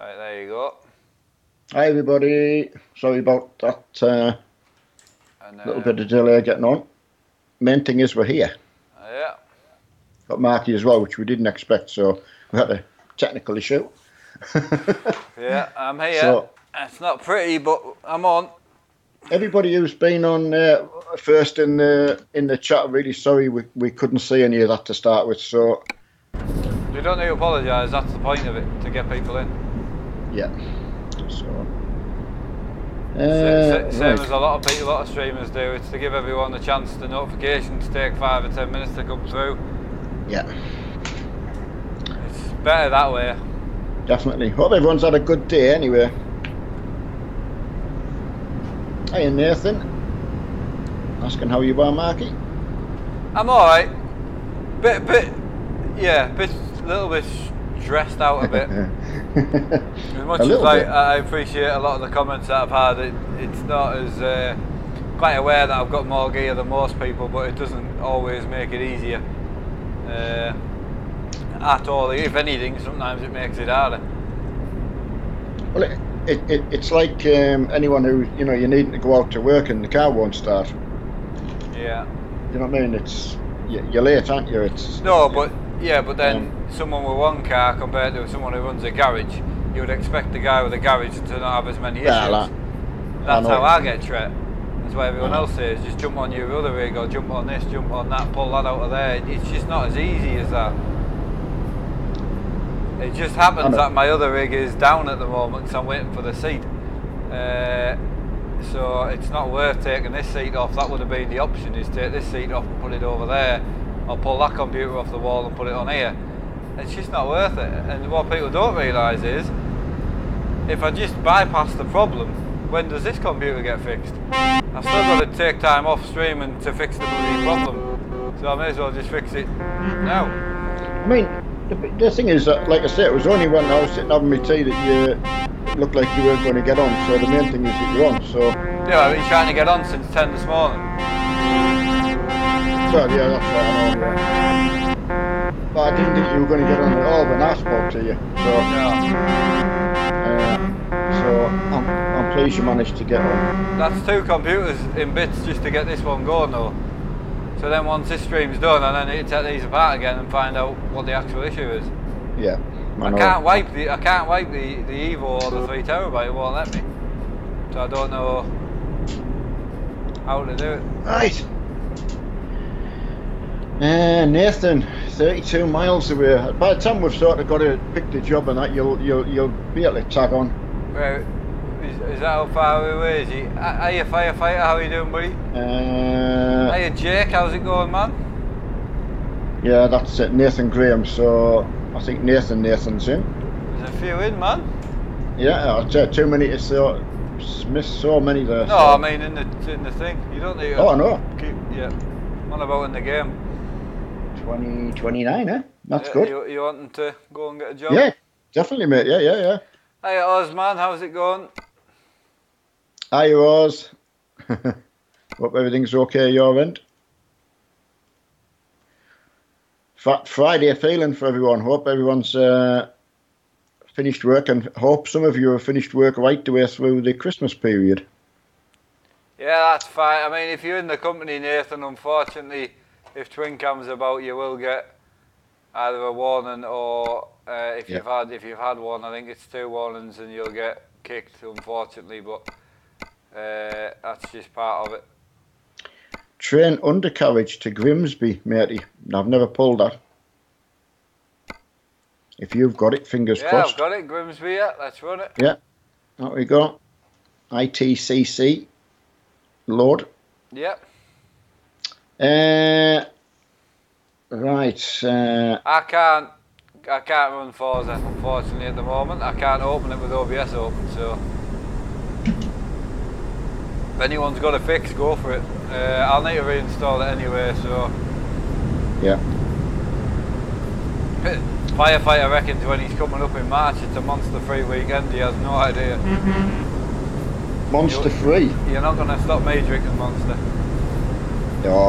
Right, there you go. Hi everybody, sorry about that little bit of delay getting on. Main thing is we're here. Yeah. Got Marky as well, which we didn't expect, so we had a technical issue. Yeah, I'm here. So, it's not pretty, but I'm on. Everybody who's been on first in the chat, really sorry we couldn't see any of that to start with, so... You don't need to apologise, that's the point of it, to get people in. Yeah, so... Same as a lot of streamers do, it's to give everyone the chance, the notifications take 5 or 10 minutes to come through. Yeah. It's better that way. Definitely. Hope everyone's had a good day anyway. Hey Nathan. Asking how you are, Marky. I'm alright. Little bit stressed out a bit. As much as I appreciate a lot of the comments that I've had, it's not as quite aware that I've got more gear than most people, but it doesn't always make it easier at all. If anything, sometimes it makes it harder. Well, it's like anyone who you need to go out to work and the car won't start. Yeah. You know what I mean? It's you're late, aren't you? It's but then someone with one car compared to someone who runs a garage, you would expect the guy with a garage to not have as many issues. That's how I get treated. That's why everyone else says, just jump on your other rig or jump on this, jump on that, pull that out of there. It's just not as easy as that. It just happens that my other rig is down at the moment because I'm waiting for the seat. So it's not worth taking this seat off. That would have been the option, is take this seat off and put it over there, or pull that computer off the wall and put it on here. It's just not worth it. And what people don't realise is, if I just bypass the problem, when does this computer get fixed? I've still got to take time off streaming to fix the bloody problem. So I may as well just fix it now. I mean, the thing is that, like I said, it was only when I was sitting having my tea that you looked like you weren't going to get on. So the main thing is that you're on. So yeah, I've been trying to get on since 10 this morning. Well, yeah, that's right. I know. Yeah. But I didn't think you were going to get on at all when I spoke to you. So, so I'm pleased you managed to get on. That's 2 computers in bits just to get this one going, though. So then once this stream's done, I then need to take these apart again and find out what the actual issue is. Yeah. I can't wipe the Evo or the 3TB. It won't let me. So I don't know how to do it. Right. Nathan, 32 miles away. By the time we've sort of got to pick the job and that, you'll be able to tag on. Right. Is that how far away is he? Are you a firefighter? How are you doing, buddy? Hiya, Jake. How's it going, man? Yeah, that's it. Nathan Graham. So I think Nathan's in. There's a few in, man. Yeah, I'd say too many to miss so many there. No, I mean in the thing. You don't need to. Oh, I know. What about in the game? 29, eh? That's good. You wanting to go and get a job? Yeah, definitely, mate. Yeah. Hiya, Oz, man. How's it going? Hi, Oz. Hope everything's okay your end. Fat Friday feeling for everyone. Hope everyone's finished work, and hope some of you have finished work right the way through the Christmas period. Yeah, that's fine. I mean, if you're in the company, Nathan, unfortunately, if twin cam's about, you will get either a warning or if you've had one, I think it's 2 warnings and you'll get kicked, unfortunately. But that's just part of it. Train undercarriage to Grimsby, matey. I've never pulled that. If you've got it, fingers crossed. Yeah, I've got it, Grimsby. Yeah, let's run it. Yeah, there we go. ITCC, Lord. Yep. Right. I can't run Forza, unfortunately, at the moment. I can't open it with OBS open, so if anyone's got a fix, go for it. I'll need to reinstall it anyway, so yeah. Firefighter reckons when he's coming up in March, it's a monster-free weekend. He has no idea. Monster-free? You're not going to stop me drinking Monster. No,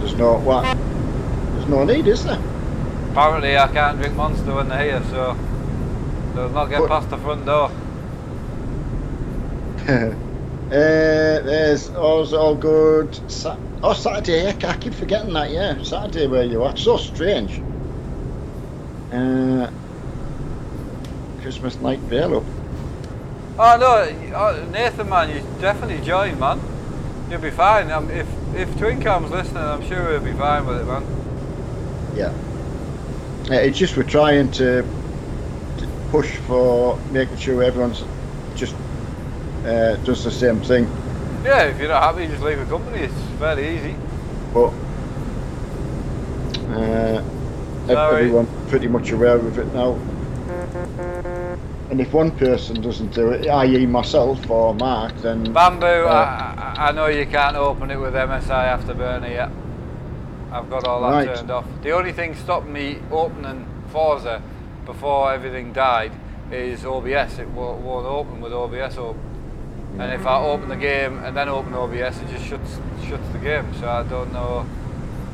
there's no what? There's no need, is there? Apparently, I can't drink Monster when they're here, so They'll not get But- past the front door. There's all good. Saturday. I keep forgetting that. Yeah, Saturday where you are. It's so strange. Christmas night bail up. Oh no, Nathan, man, you definitely join, man. You'll be fine. If Twincam's listening, I'm sure he'll be fine with it, man. Yeah. It's just we're trying to push for making sure everyone's just does the same thing. Yeah, if you're not happy, just leave the company. It's fairly easy. But Sorry. everyone's pretty much aware of it now. And if one person doesn't do it, i.e. myself or Mark, then... Bamboo, I know you can't open it with MSI Afterburner yet. I've got all that Right. turned off. The only thing stopping me opening Forza before everything died is OBS. It won't open with OBS open. And if I open the game and then open OBS, it just shuts the game. So I don't know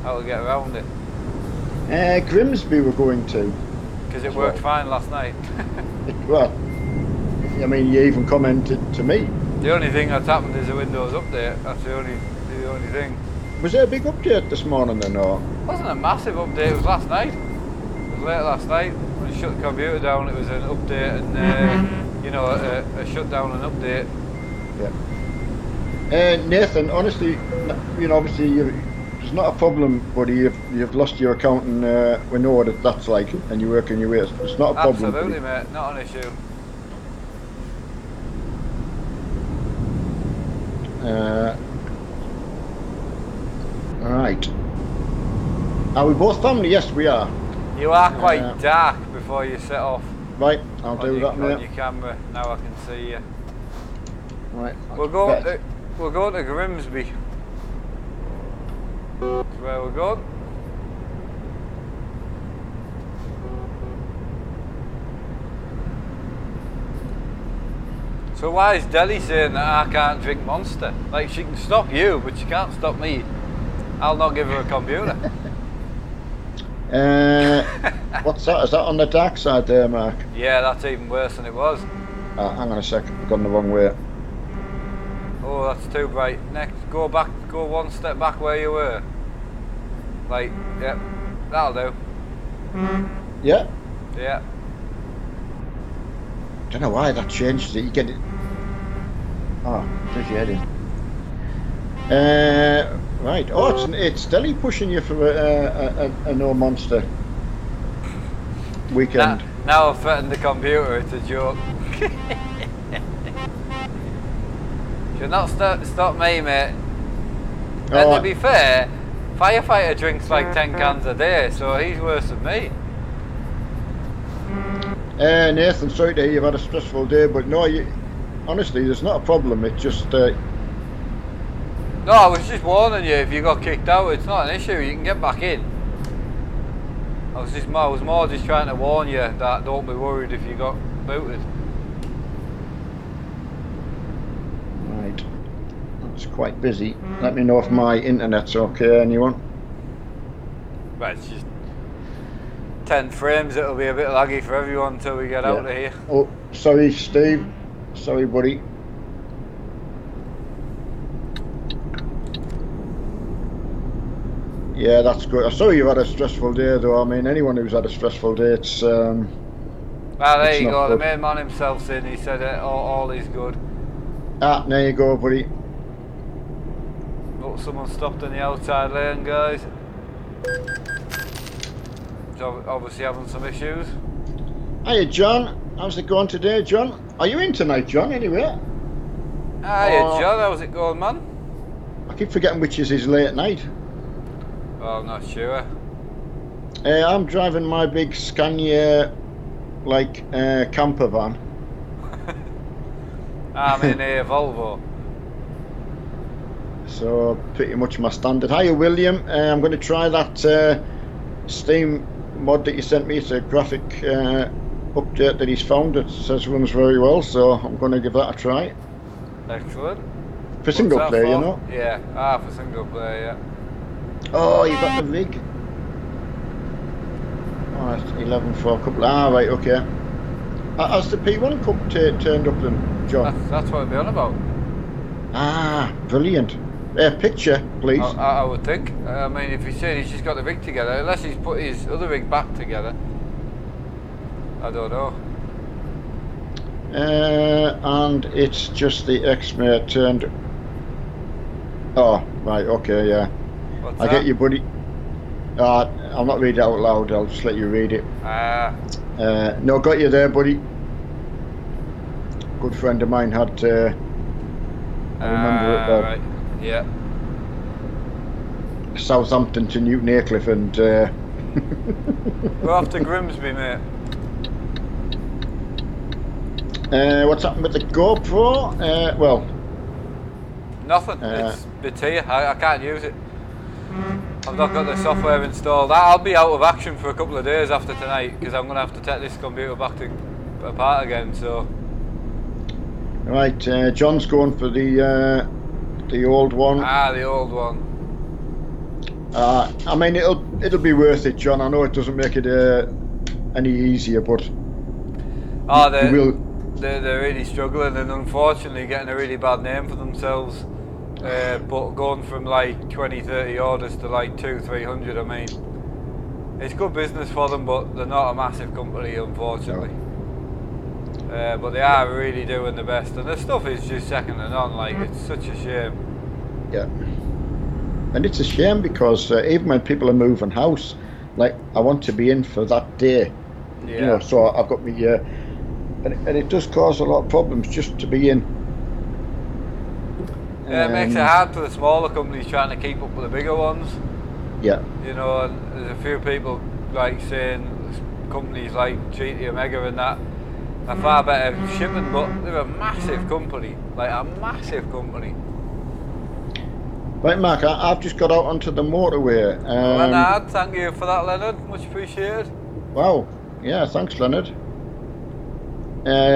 how to get around it. Grimsby we're going to. Because it worked fine last night. Well, I mean, you even commented to me. The only thing that's happened is a Windows update. That's the only thing. Was there a big update this morning then, or? It wasn't a massive update, it was last night. It was late last night. When I shut the computer down, it was an update and, you know, a shutdown and update. Yeah. Nathan, honestly, you know, obviously it's not a problem, buddy. You've lost your account and we know what that's like, and you work in your way. It's not a problem. Absolutely, buddy. mate. Not an issue. Right. Are we both family? Yes, we are. You are quite dark before you set off. Right, I'll do that, on mate. your camera. Now I can see you. Right. We're going to Grimsby. That's where we're going. So why is Deli saying that I can't drink Monster? Like, she can stop you, but she can't stop me. I'll not give her a computer. What's that? Is that on the dark side there, Mark? Yeah, that's even worse than it was. Hang on a sec. I've gone the wrong way. Oh, that's too bright. Next, go one step back where you were. Like, yeah, that'll do. Yeah. Yeah. Don't know why that changed it. You get it. Oh, there's your heading. Right. Oh, it's Deli pushing you for a no Monster weekend. Now I've threatened the computer. It's a joke. Should not stop me, mate. And to be fair, Firefighter drinks like 10 cans a day, so he's worse than me. Nathan, sorry to hear you've had a stressful day, but no, honestly, there's not a problem. It's just. No, I was just warning you. If you got kicked out, it's not an issue. You can get back in. I was more just trying to warn you that don't be worried if you got booted. Right. It's quite busy. Let me know if my internet's okay, anyone. Right, it's just 10 frames. It'll be a bit laggy for everyone until we get out of here. Oh, sorry, Steve. Sorry, buddy. Yeah, that's good. I'm sorry you had a stressful day, though. I mean, anyone who's had a stressful day, it's. Well, there it's you go. good. The main man himself's in. He said all is good. Ah, there you go, buddy. Oh, someone stopped in the outside lane, guys. So obviously having some issues. Hiya, John. How's it going today, John? Are you in tonight, John, anyway? Hiya, John. How's it going, man? I keep forgetting which is his late night. Well, I'm not sure. I'm driving my big Scania, camper van. I'm in a Volvo. So, pretty much my standard. Hiya, William. I'm going to try that Steam mod that you sent me. It's a graphic update that he's found. It says runs very well, so I'm going to give that a try. Excellent. For single player, you know? Yeah, for single player, yeah. Oh, you got the rig. Oh, that's 11 for a couple. Ah, right, okay. Has the P1 Cup turned up then, John? That's what I'd be on about. Ah, brilliant. Picture, please. I would think. I mean, if he's saying he's just got the rig together, unless he's put his other rig back together, I don't know. And it's just the X-Mate turned. Oh, right, okay, yeah. What's I that? get you, buddy. I'll not read it out loud, I'll just let you read it. No, got you there, buddy. Good friend of mine had, I remember it, right, yeah. Southampton to Newton Aycliffe, and We're off to Grimsby, mate. what's happened with the GoPro? Well, Nothing. It's here. I can't use it. I've not got the software installed. I'll be out of action for a couple of days after tonight because I'm going to have to take this computer back to apart again. So. right, John's going for the old one. The old one. I mean, it'll be worth it, John. I know it doesn't make it any easier, but they're really struggling and unfortunately getting a really bad name for themselves. But going from like 20-30 orders to like 200-300, I mean, it's good business for them, but they're not a massive company, unfortunately. No. But they are really doing the best, and the stuff is just second to none. Like, it's such a shame. Yeah. And it's a shame because even when people are moving house, like, I want to be in for that day. Yeah. You know, so I've got me and it does cause a lot of problems just to be in. Yeah, it makes it hard for the smaller companies trying to keep up with the bigger ones. Yeah. You know, and there's a few people like saying companies like GT Omega and that are far better shipping, but they're a massive company, like a massive company. Right, Mark, I've just got out onto the motorway. Leonard, thank you for that, Leonard. Much appreciated. Wow. Yeah, thanks, Leonard.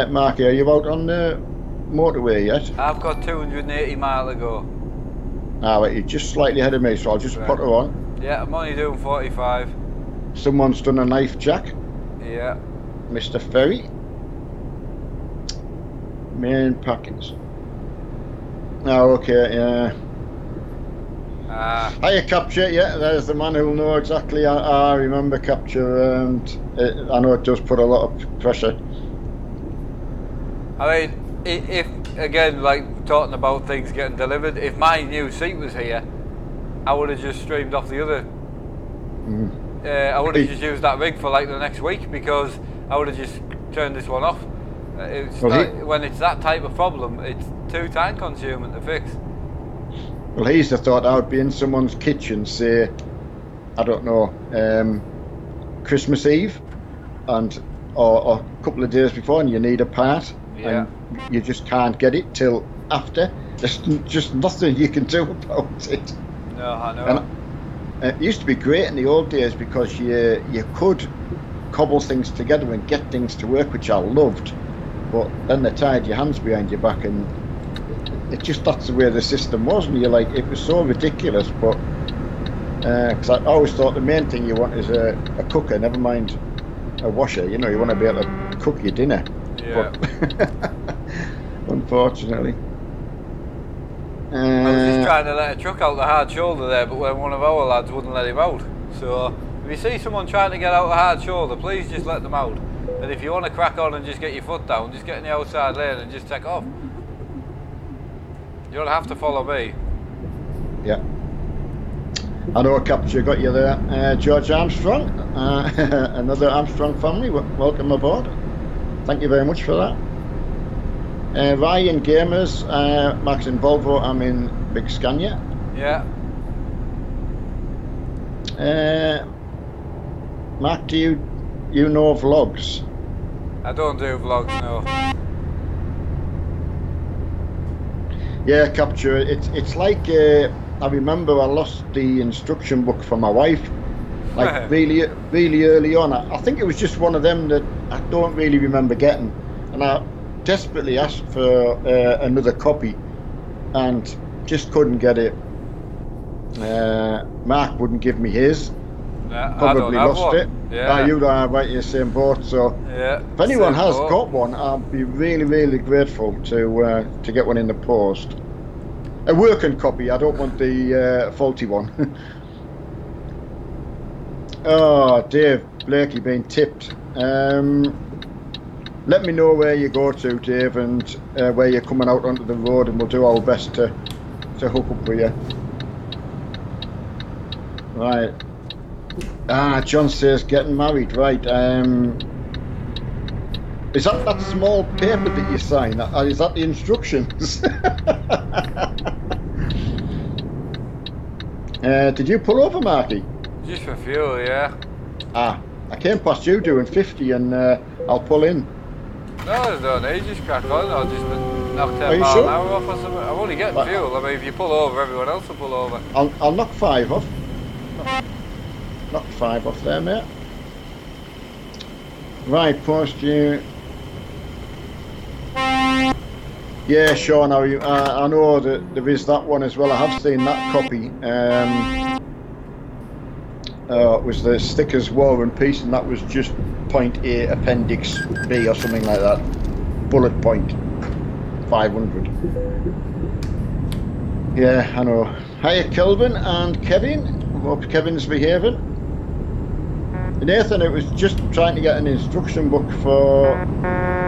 Mark, are you out on the motorway yet? I've got 280 miles to go. Right, you're just slightly ahead of me, so I'll just put her on. Yeah, I'm only doing 45. Someone's done a knife jack. Yeah. Mr. Ferry. Main packings. Oh, okay, yeah. Hiya, Capture. Yeah, there's the man who'll know exactly. I remember Capture, and I know it does put a lot of pressure. I mean, if again, like talking about things getting delivered, if my new seat was here, I would have just streamed off the other. I would have just used that rig for like the next week because I would have just turned this one off. When it's that type of problem, it's too time consuming to fix. Well, he's the thought I would be in someone's kitchen, say, I don't know, Christmas Eve, or a couple of days before, and you need a part, and you just can't get it till after. There's just nothing you can do about it. No, I know. And it used to be great in the old days because you could cobble things together and get things to work, which I loved, but then they tied your hands behind your back, and that's the way the system was, and you're like, it was so ridiculous. But because I always thought the main thing you want is a cooker, never mind a washer. You know, you want to be able to cook your dinner. Yeah. But unfortunately, I was just trying to let a truck out the hard shoulder there, but when one of our lads wouldn't let him out. So if you see someone trying to get out the hard shoulder, please just let them out. And if you want to crack on and just get your foot down, just get in the outside lane and just take off. You don't have to follow me. Yeah. I know Capture got you there. George Armstrong, another Armstrong family, welcome aboard. Thank you very much for that. Ryan Gamers, Max in Volvo, I'm in Big Scania. Yeah. Mark, do you know vlogs? I don't do vlogs, no. Yeah, Capture. It's like I remember I lost the instruction book for my wife, like really early on. I think it was just one of them that I don't really remember getting, and I desperately asked for another copy, and just couldn't get it. Mark wouldn't give me his, Yeah, I don't probably have lost one. it. Yeah. You are right in the same boat. So Yeah. if anyone same has boat. got one, I'd be really, really grateful to get one in the post. A working copy. I don't want the faulty one. Oh, Dave Blakey being tipped. Let me know where you go to, Dave, and where you're coming out onto the road, and we'll do our best to hook up with you. Right. John says getting married. Right. Is that small paper that you sign? Is that the instructions? Did you pull over, Marky? Just for fuel, yeah. I came past you doing 50, and I'll pull in. No, I don't need. Just crack on. I'll just knock 10 Are you miles sure? an hour off or something. I'm only getting fuel. I mean, if you pull over, everyone else will pull over. I'll knock 5 off. Knock 5 off there, mate. Right, post you. Yeah, Sean, I know that there is that one as well. I have seen that copy. It was the Stickers War and Peace, and that was just point A, Appendix B or something like that. Bullet point 500. Yeah, I know. Hiya, Kelvin and Kevin. Hope Kevin's behaving. Nathan, it was just trying to get an instruction book for...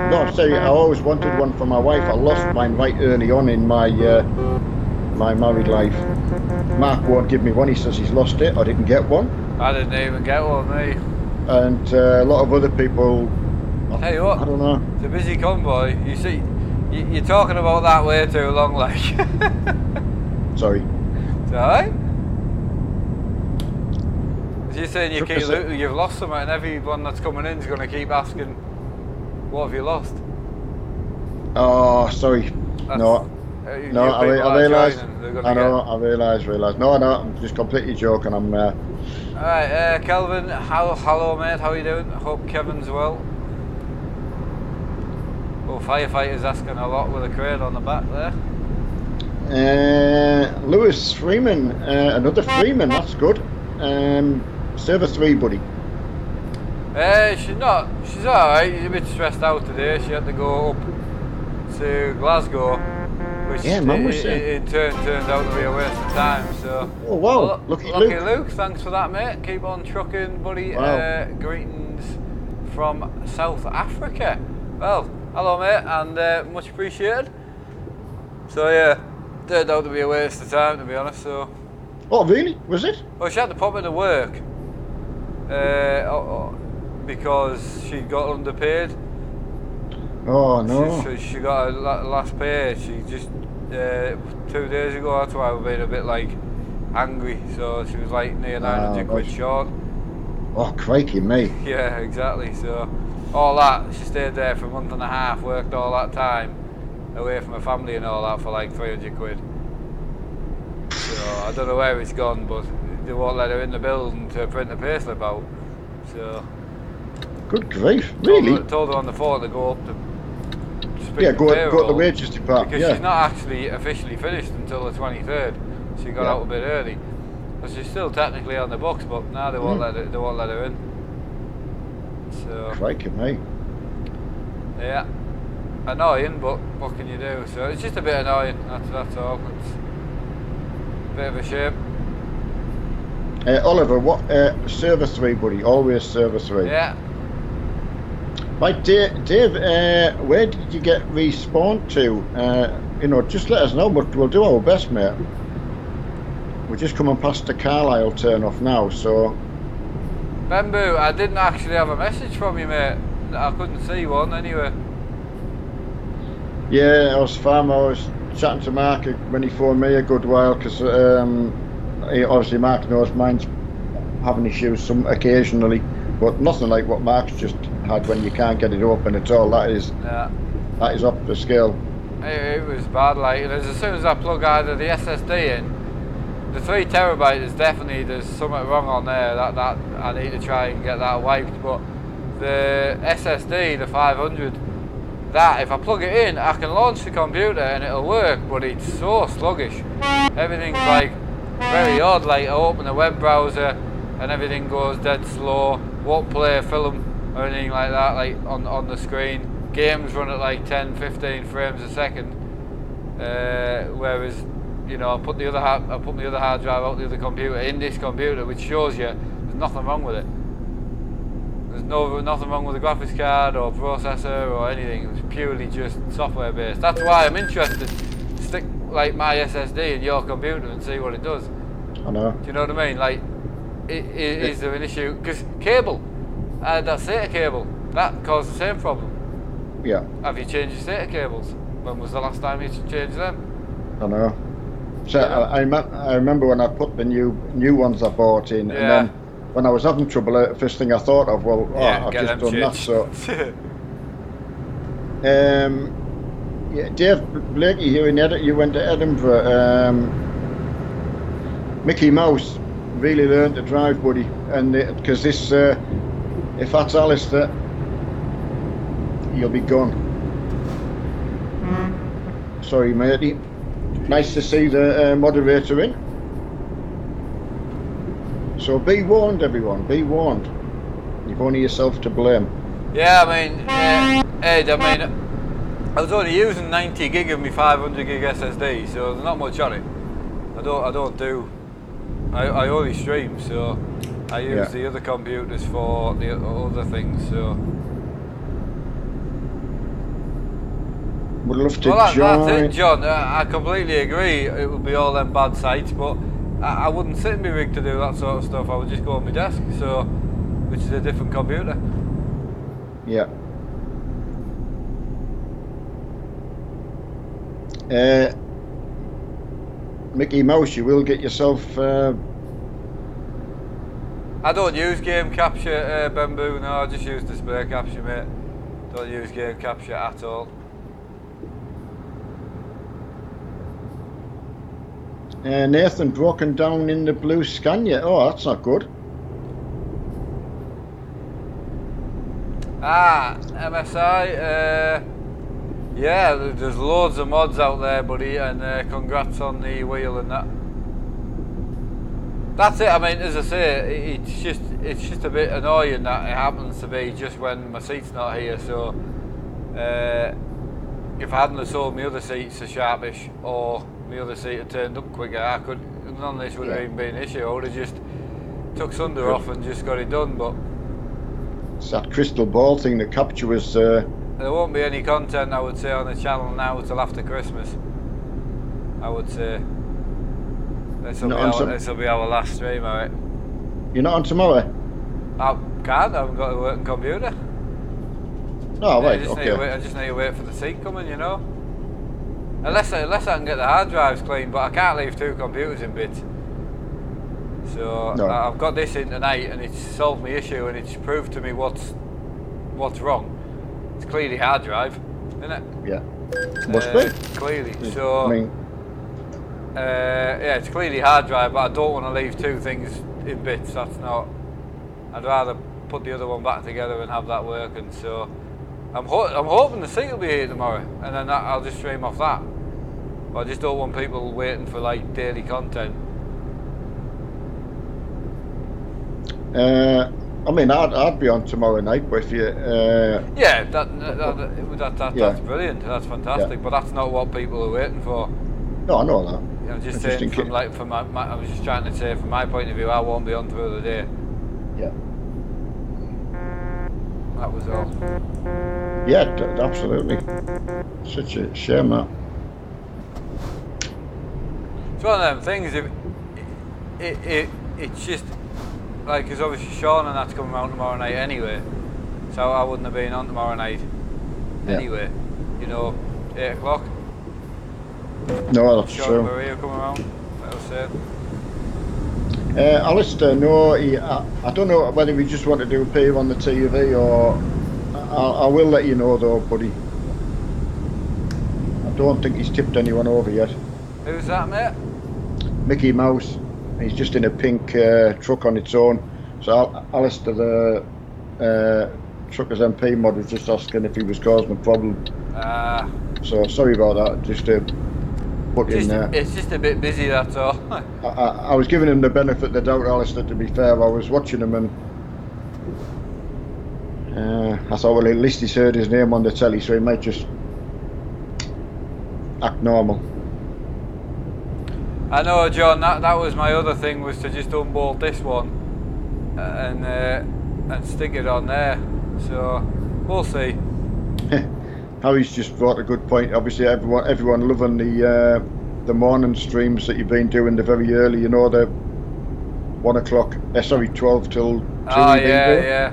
No, sorry, I always wanted one for my wife. I lost mine right early on in my my married life. Mark won't give me one. He says he's lost it. I didn't get one. I didn't even get one, me. And a lot of other people... Hey, what? I don't know. It's a busy convoy. You see, you're talking about that way too long, like. Sorry. It's alright? You're saying you've lost something, and everyone that's coming in is going to keep asking, what have you lost? Oh, sorry. No, I realised. I know, I realised. No, I'm just completely joking. I'm... Alright, Kelvin, hello mate, how are you doing? I hope Kevin's well. Oh, firefighters asking a lot with a crane on the back there. Lewis Freeman, another Freeman, that's good. Server 3, buddy. She's alright. She's a bit stressed out today. She had to go up to Glasgow, which in turn turned out to be a waste of time. So, oh wow, well, lucky Luke, thanks for that, mate. Keep on trucking, buddy. Wow. Greetings from South Africa. Well, hello, mate, and much appreciated. So yeah, turned out to be a waste of time, to be honest. So. Oh really? Was it? Well, she had to pop into work because she got underpaid. Oh no. She got her last pay. She just 2 days ago. That's why we've been a bit like angry. So she was like near 900 quid short. Oh crikey me. Yeah, exactly. So all that, she stayed there for a month and a half, worked all that time away from her family and all that for like 300 quid. So I don't know where it's gone, but they won't let her in the building to print the payslip out. So good grief, really? Told her on the phone to go up to speak to go payroll, to the wages department. because she's not actually officially finished until the 23rd. She got out a bit early, but she's still technically on the books. But now they won't let her. They won't let her in. So crikey me. Yeah, annoying, but what can you do? So it's just a bit annoying. That's all. It's a bit of a shame. Oliver, what server 3, buddy? Always server 3. Yeah. Right, Dave, where did you get respawned to? Just let us know, but we'll do our best, mate. We're just coming past the Carlisle turn off now, so... Bamboo, I didn't actually have a message from you, mate. I couldn't see one anyway. Yeah, I was chatting to Mark when he phoned me a good while, because obviously Mark knows mine's having issues occasionally, but nothing like what Mark's just had when you can't get it open at all. That is up the scale. It was bad, like, and as soon as I plug either the SSD in, the 3 terabyte is definitely, there's something wrong on there that I need to try and get that wiped. But the SSD, the 500, that if I plug it in, I can launch the computer and it'll work, but it's so sluggish. Everything's like very odd. Like I open a web browser, and everything goes dead slow. Won't play a film or anything like that, like on the screen. Games run at like 10, 15 frames a second, whereas, you know, I put my other hard drive out the other computer in this computer, which shows you there's nothing wrong with it. There's nothing wrong with the graphics card or processor or anything. It was purely just software based. That's why I'm interested. Stick like my SSD in your computer and see what it does. I know. Do you know what I mean? Like, is there an issue? Because cable, that SATA cable, that caused the same problem. Yeah. Have you changed your SATA cables? When was the last time you changed them? I know. So I remember when I put the new ones I bought in, and then when I was having trouble, the first thing I thought of, well, I've just done that. So, yeah, Dave Blakey here you went to Edinburgh. Mickey Mouse really learned to drive, buddy, and because this, if that's Alistair, he'll be gone. Sorry, matey. Nice to see the moderator in. So be warned, everyone. Be warned. You've only yourself to blame. Yeah, I mean, Ed, I mean, I was only using 90 gig of my 500 gig SSD, so there's not much on it. I only stream, so I use the other computers for the other things. So. Would love to Well, join. that's it, John. I completely agree. It would be all them bad sites, but I wouldn't sit in my rig to do that sort of stuff. I would just go on my desk, so which is a different computer. Yeah. Mickey Mouse, you will get yourself. I don't use game capture, Bamboo. No, I just use display capture, mate. Don't use game capture at all. Nathan broken down in the blue Scania. Oh, that's not good. MSI. Yeah, there's loads of mods out there, buddy, and congrats on the wheel and that. That's it. I mean, as I say, it's just a bit annoying that it happens to be just when my seat's not here. So, if I hadn't have sold my other seats so sharpish, or my other seat had turned up quicker, none of this would have even been an issue. I would have just took Sunder off and just got it done. But it's that crystal ball thing. The capture was. There won't be any content, I would say, on the channel now till after Christmas. I would say. This will be our last stream, alright? You're not on tomorrow? I can't, I haven't got a working computer. Oh, right, okay. I just need to wait for the seat coming, you know? Unless I can get the hard drives clean, but I can't leave two computers in bits. So I've got this in tonight, and it's solved my issue, and it's proved to me what's wrong. It's clearly hard drive, isn't it? Yeah. Must be. Clearly. So. I mean, yeah, it's clearly hard drive, but I don't want to leave two things in bits. That's not. I'd rather put the other one back together and have that working. So I'm hoping the seat will be here tomorrow, and then I'll just stream off that. But I just don't want people waiting for like daily content. I mean, I'd be on tomorrow night, but if you. Yeah, that's brilliant. That's fantastic. Yeah. But that's not what people are waiting for. No, I know that. I'm just saying from I was just trying to say from my point of view, I won't be on through the day. Yeah. That was all. Yeah, absolutely. Such a shame that. It's one of them things. It's just like, because obviously Sean and that's coming out tomorrow night anyway, so I wouldn't have been on tomorrow night anyway. You know, 8 o'clock. No, that's Sean true. And Maria coming around. That was it. Alistair, no, I don't know whether we just want to do a peer on the TV or I will let you know though, buddy. I don't think he's tipped anyone over yet. Who's that, mate? Mickey Mouse. He's just in a pink truck on its own. So Alistair, the Truckers MP mod, was just asking if he was causing a problem. So sorry about that. Just put in there. It's just a bit busy, that's all. I was giving him the benefit of the doubt, Alistair, to be fair. I was watching him and I thought, well, at least he's heard his name on the telly, so he might just act normal. I know, John, that was my other thing, was to just unbolt this one and stick it on there. So we'll see. Harry's just brought a good point. Obviously, everyone loving the morning streams that you've been doing, the very early, you know, the 1 o'clock, 12 till 2. Oh yeah.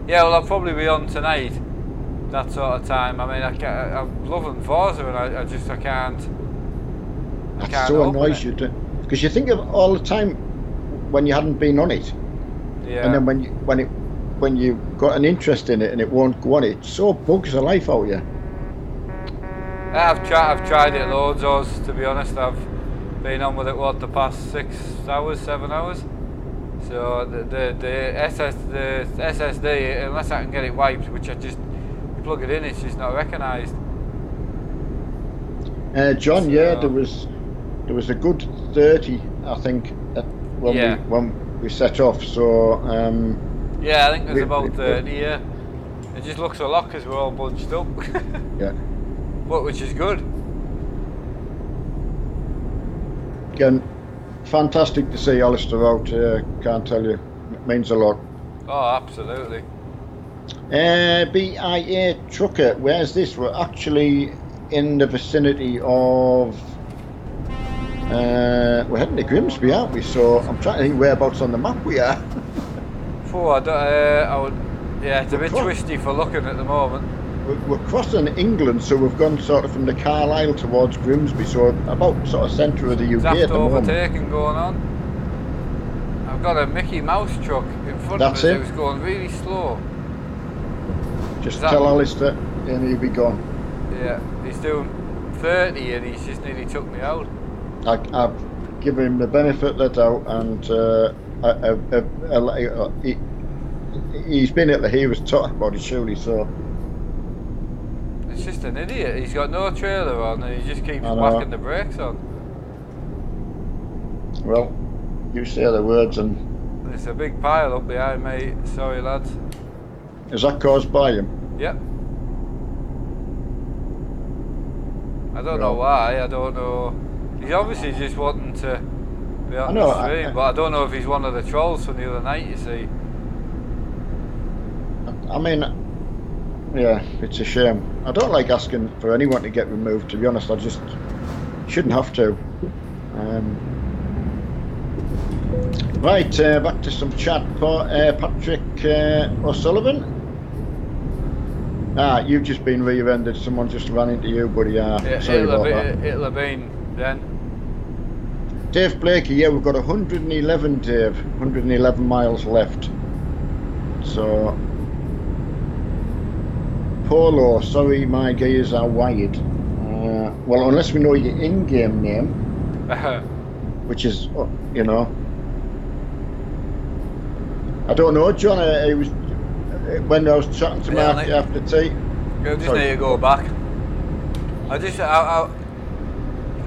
Well, I'll probably be on tonight, that sort of time. I mean, I'm loving Forza, and I can't. That so annoys you, because you think of all the time when you hadn't been on it, and then when you got an interest in it and it won't go on, it so bugs the life out of you. I've tried it loads, Oz, to be honest. I've been on with it the past 6 hours, 7 hours. So the SSD, unless I can get it wiped, which you plug it in, it's just not recognised. John, so, there was a good 30, I think, when we set off. So yeah, I think there's about 30. Yeah, it just looks a lot because we're all bunched up. Yeah, but which is good. Again, fantastic to see Alistair out. Can't tell you, it means a lot. Oh, absolutely. BIA Trucker, where's this? We're actually in the vicinity of. We're heading to Grimsby, aren't we? So I'm trying to think whereabouts on the map we are. It's a bit twisty for looking at the moment. We're crossing England, so we've gone sort of from the Carlisle towards Grimsby, so about sort of centre of the UK at the moment. Overtaking going on. I've got a Mickey Mouse truck in front of us who's going really slow. Just tell Alistair and he'll be gone. Yeah, he's doing 30 and he's just nearly took me out. I've given him the benefit of the doubt, and he's been at he was talking about it surely, so. It's just an idiot. He's got no trailer on and he just keeps whacking the brakes on. Well, you say the words and... There's a big pile up behind me. Sorry, lads. Is that caused by him? Yep. I don't know why. I don't know. He's obviously just wanting to be on the stream, but I don't know if he's one of the trolls from the other night, you see. I mean, yeah, it's a shame. I don't like asking for anyone to get removed, to be honest. I just shouldn't have to. Right, back to some chat. Patrick O'Sullivan. You've just been rear-ended. Someone just ran into you, buddy. Sorry about that. It'll have been then. Dave Blakey, yeah, we've got 111, Dave. 111 miles left. So... Polo, sorry, my gears are wired. Well, unless we know your in-game name, which is, you know, I don't know, John. It was when I was chatting to Mark after tea. You just need to go back.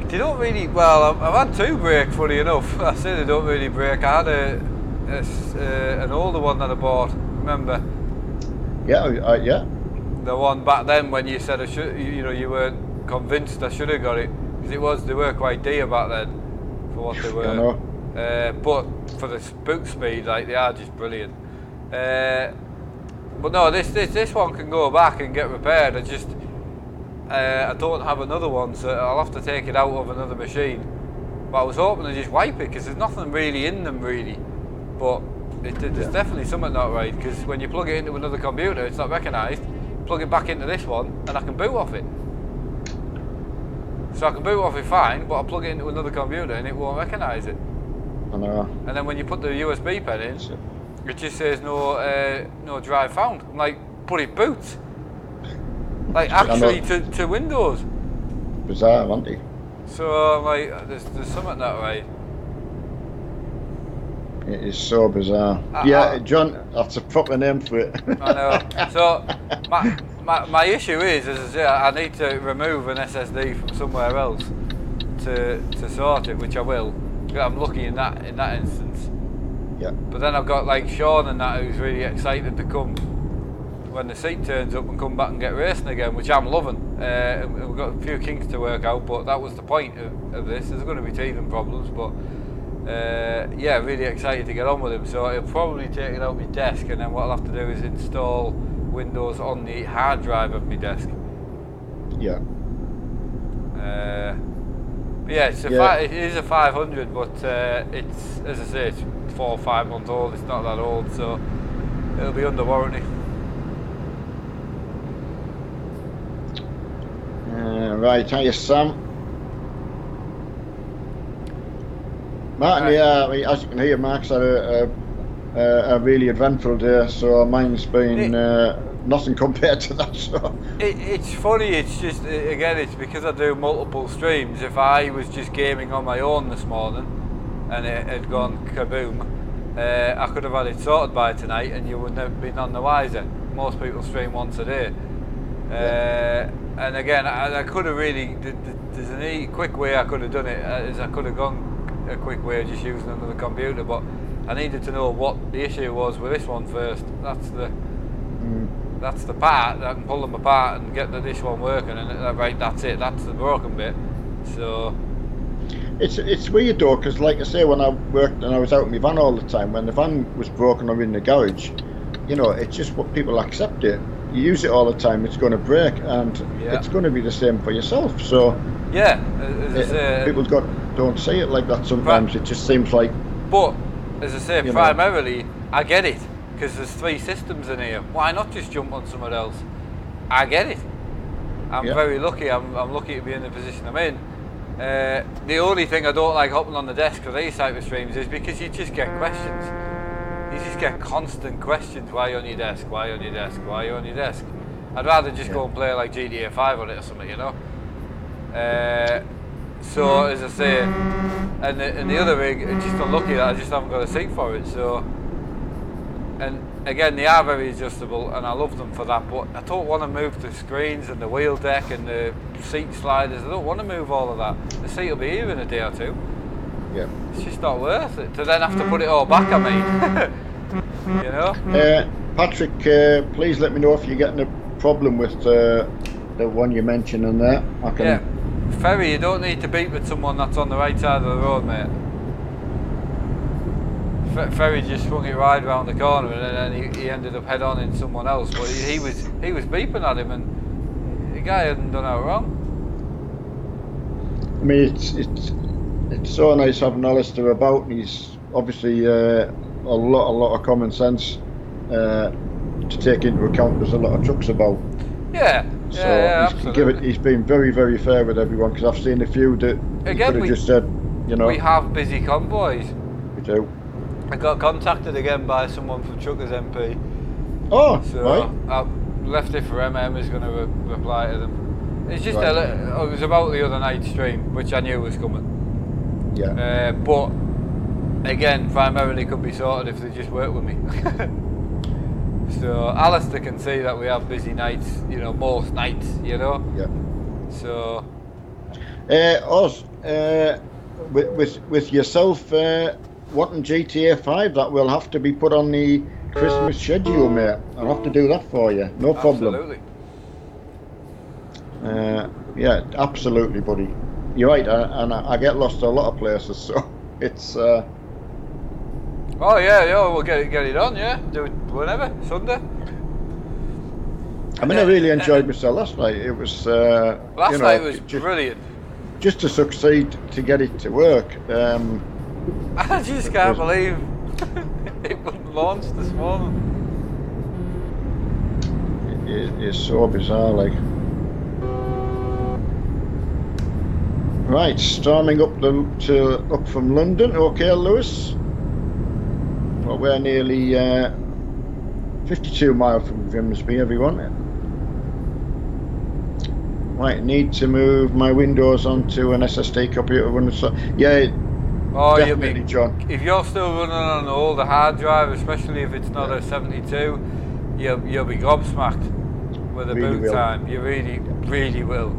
They don't really. Well, I've had 2 break. Funny enough, I say they don't really break. I had an older one that I bought. Remember? Yeah, yeah. The one back then when you said you weren't convinced I should have got it, because they were quite dear back then for what they were. I know. But for the boot speed, like, they are just brilliant. But no, this one can go back and get repaired. I don't have another one, so I'll have to take it out of another machine. But I was hoping to just wipe it, because there's nothing really in them really. But there's definitely something not right, because when you plug it into another computer, it's not recognised. Plug it back into this one and I can boot off it. So I can boot off it fine, but I'll plug it into another computer and it won't recognise it. I know. And then when you put the USB pen in, it just says no drive found. I'm like, but it boots. Like, actually to Windows. Bizarre, aren't they? So I'm like, there's something not right. It is so bizarre. John, that's a proper name for it. I know. So my issue is I need to remove an SSD from somewhere else to sort it, which I will. I'm lucky in that instance. Yeah. But then I've got like Sean and that who's really excited to come when the seat turns up and come back and get racing again, which I'm loving. And we've got a few kinks to work out, but that was the point of this. There's going to be teething problems, but yeah, really excited to get on with him. So he'll probably take it out my desk, and then what I'll have to do is install Windows on the hard drive of my desk. Yeah. But yeah, it is a 500, but it's, as I say, it's 4 or 5 months old. It's not that old, so it'll be under warranty. Right, hiya Sam. Martin, yeah, as you can hear, Mark's had a really eventful day, so mine's been nothing compared to that. So it's funny. It's just again, it's because I do multiple streams. If I was just gaming on my own this morning and it had gone kaboom, I could have had it sorted by tonight, and you wouldn't have been on the wiser. Most people stream once a day. And again, I could have really. There's a quick way I could have done it. Is I could have gone a quick way of just using another computer, but I needed to know what the issue was with this one first. That's the part that I can pull them apart and get this one working, and right, that's it. That's the broken bit. So it's weird though, because like I say, when I worked and I was out in my van all the time, when the van was broken or in the garage, you know, it's just what people accept it. You use it all the time, it's going to break, and it's going to be the same for yourself. So yeah, people don't say it like that sometimes. It just seems like. But as I say, primarily I get it, because there's 3 systems in here. Why not just jump on somewhere else? I get it. I'm very lucky. I'm lucky to be in the position I'm in. The only thing I don't like hopping on the desk for these type of streams is because you just get questions. You just get constant questions. Why are you on your desk? Why are you on your desk? Why are you on your desk? I'd rather just go and play like GTA 5 on it or something, you know. So as I say, and the other rig, it's just unlucky that I just haven't got a seat for it. So, and again, they are very adjustable, and I love them for that. But I don't want to move the screens and the wheel deck and the seat sliders. I don't want to move all of that. The seat will be here in a day or two. Yeah. It's just not worth it to then have to put it all back. I mean, you know. Patrick, please let me know if you're getting a problem with the one you mentioned in there. I can. Yeah. Ferry, you don't need to beat with someone that's on the right side of the road, mate. Ferry just swung it right round the corner, and then he ended up head on in someone else. But he was beeping at him, and the guy hadn't done out wrong. I mean, it's so nice having Alistair about, and he's obviously a lot of common sense to take into account. There's a lot of trucks about. Yeah. So Absolutely. he's been very, very fair with everyone, because I've seen a few that he could have just said, you know. We have busy convoys. We do. I got contacted again by someone from Truckers MP. Oh, so right. I left it for MM, is going to reply to them. It's just Right. it was about the other night's stream, which I knew was coming. Yeah. But again, primarily could be sorted if they just work with me. So Alistair can see that we have busy nights, you know, most nights, you know. Yeah. So. Oz, with yourself wanting GTA 5, that will have to be put on the Christmas schedule, mate. I'll have to do that for you. No problem. Absolutely. Yeah, absolutely, buddy. You're right, and I get lost a lot of places, so it's. Oh yeah, we'll get it on, yeah. Do it whenever, Sunday. I mean, I really enjoyed myself last night. It was. Last night was brilliant. Just to succeed to get it to work. I just can't believe it wouldn't launch this morning. It is so bizarre, like. Right, storming up from London. Okay, Lewis. Well, we're nearly 52 miles from Grimsby, everyone. Right, need to move my Windows onto an SSD computer. Yeah, definitely, John. If you're still running on an older hard drive, especially if it's not a 72, you'll be gobsmacked with the boot time. You really will.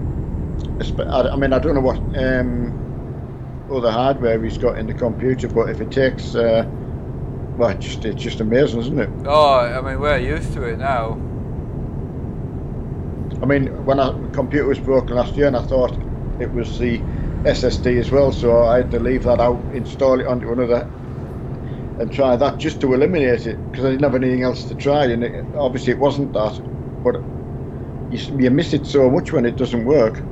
I mean, I don't know what other hardware he's got in the computer, but if it takes, well, it's just amazing, isn't it? Oh, I mean, we're used to it now. I mean, when the computer was broken last year, and I thought it was the SSD as well, so I had to leave that out, install it onto another, and try that just to eliminate it, because I didn't have anything else to try, and obviously it wasn't that, but you miss it so much when it doesn't work.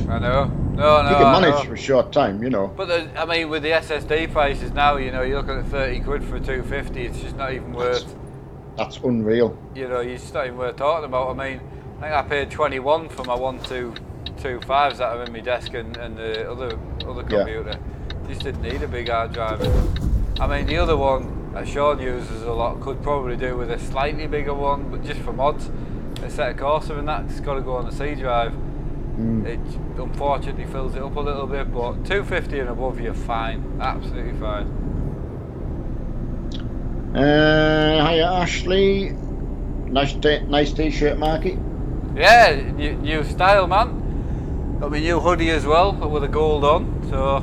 I know. No, you can manage for a short time, you know. But I mean, with the SSD prices now, you know, you're looking at 30 quid for a 250. It's just not even worth. That's unreal. You know, it's not even worth talking about. I mean, I think I paid 21 for my 1225s that are in my desk and the other computer. Just didn't need a big hard drive. I mean, the other one that Sean uses a lot could probably do with a slightly bigger one, but just for mods, a set of Corsair and that's got to go on a C drive. It unfortunately fills it up a little bit, but 250 and above, you're fine, absolutely fine. Hiya Ashley, nice t-shirt, Marky. Yeah, new style, man. Got my new hoodie as well, with the gold on. So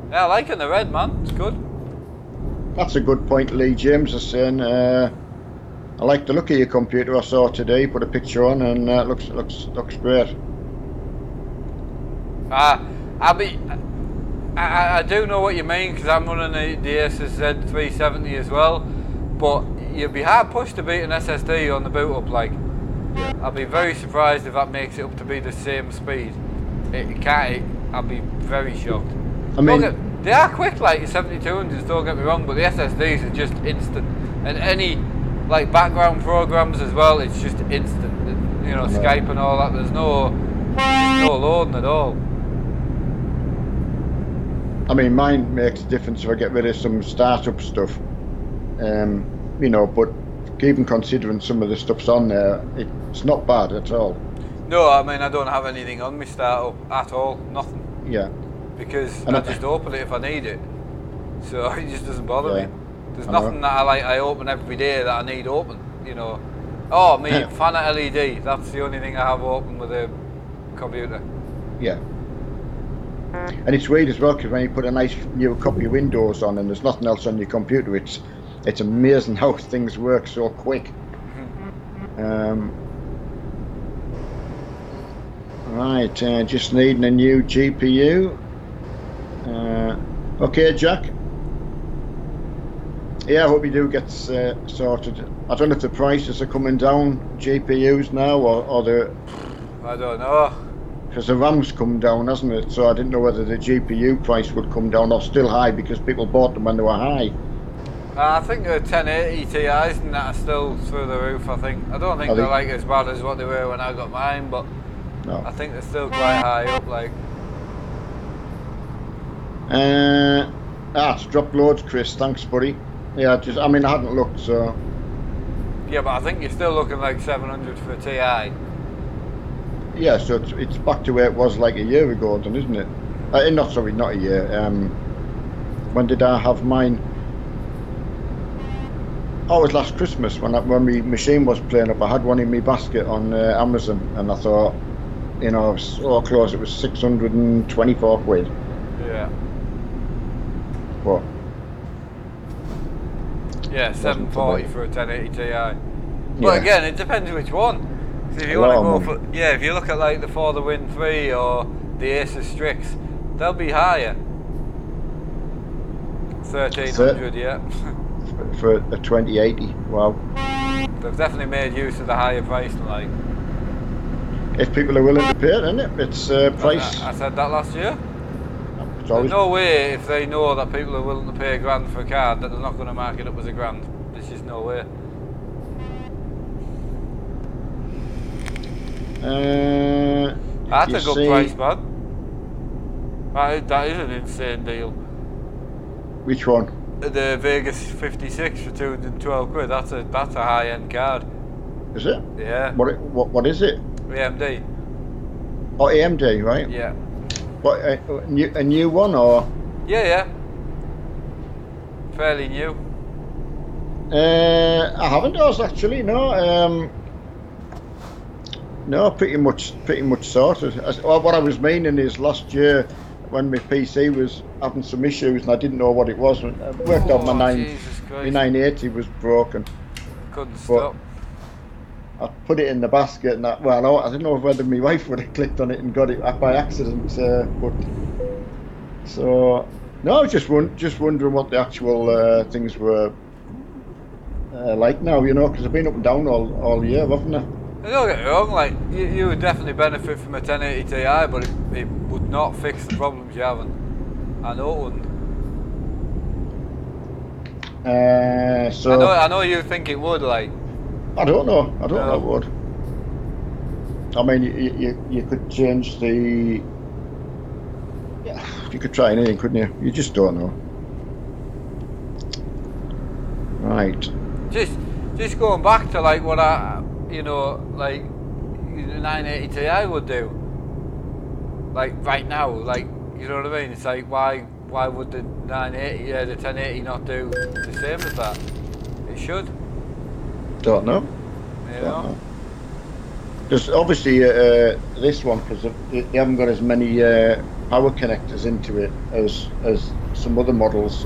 yeah, I like it in the red, man. It's good. That's a good point. Lee James is saying. I like the look of your computer. I saw today. Put a picture on, and looks great. I do know what you mean, because I'm running the Asus Z370 as well. But you'd be hard pushed to beat an SSD on the boot up. Like, I'd be very surprised if that makes it up to be the same speed. It can't. I'd be very shocked. I mean, they are quick, like 7200s. Don't get me wrong, but the SSDs are just instant, and any like background programs as well, it's just instant. You know, Skype and all that. There's no loading at all. I mean, mine makes a difference if I get rid of some startup stuff. You know, but even considering some of the stuff's on there, it's not bad at all. No, I mean, I don't have anything on my startup at all. Nothing. Yeah. Because I just open it if I need it. So it just doesn't bother me. There's nothing that I open every day that I need open, you know. Oh, me Fana LED, that's the only thing I have open with a computer. Yeah. And it's weird as well, because when you put a nice new copy of Windows on and there's nothing else on your computer, it's amazing how things work so quick. Right, just needing a new GPU. Okay, Jack. Yeah, I hope you do get sorted. I don't know if the prices are coming down, GPUs now, or the... I don't know. Because the RAM's come down, hasn't it? So I didn't know whether the GPU price would come down or still high because people bought them when they were high. I think the 1080 Ti's and that are still through the roof, I think. I don't think they're like as bad as what they were when I got mine, but no. I think they're still quite high up, like. It's dropped loads, Chris. Thanks, buddy. Yeah, I mean, I hadn't looked, so... Yeah, but I think you're still looking like 700 for a TI. Yeah, so it's back to where it was like a year ago then, isn't it? Not a year. When did I have mine? Oh, it was last Christmas when my machine was playing up. I had one in my basket on Amazon, and I thought, you know, I was so close. It was 624 quid. Yeah. What? Yeah, 740 for a 1080 Ti. But again, it depends which one. So if you want to go for, if you look at like the For the Win 3 or the Asus Strix, they'll be higher. 1300, yeah. For a 2080, wow. They've definitely made use of the higher price, like. If people are willing to pay it, isn't it? It's price. I said that last year. There's no way, if they know that people are willing to pay £1,000 for a card, that they're not going to mark it up as £1,000. There's just no way. That's a good price, man. That is an insane deal. Which one? The Vegas 56 for 212 quid. That's a high-end card. Is it? Yeah. What is it? AMD. Oh, AMD, right? Yeah. What, a new one, or? Yeah. Fairly new. I haven't asked actually. No. No, pretty much sorted. What I was meaning is last year when my PC was having some issues and I didn't know what it was. I worked out my Jesus Christ. 980 was broken. Couldn't But stop. I put it in the basket and that. Well, I don't know whether my wife would have clicked on it and got it by accident. But so no, I was just wondering what the actual things were like now. You know, because I've been up and down all year, haven't I? Don't get me wrong, like, you would definitely benefit from a 1080 Ti, but it would not fix the problems you're having. I know it wouldn't. So I know you think it would, like. I don't know. I don't No. know what. I mean, you could change the. Yeah, you could try anything, couldn't you? You just don't know. Right. Just going back to like what like the 980 Ti would do. Like right now, like, you know what I mean? It's like why would the 980, the 1080 not do the same as that? It should. Don't know. You Don't know? know. There's obviously this one because they haven't got as many power connectors into it as some other models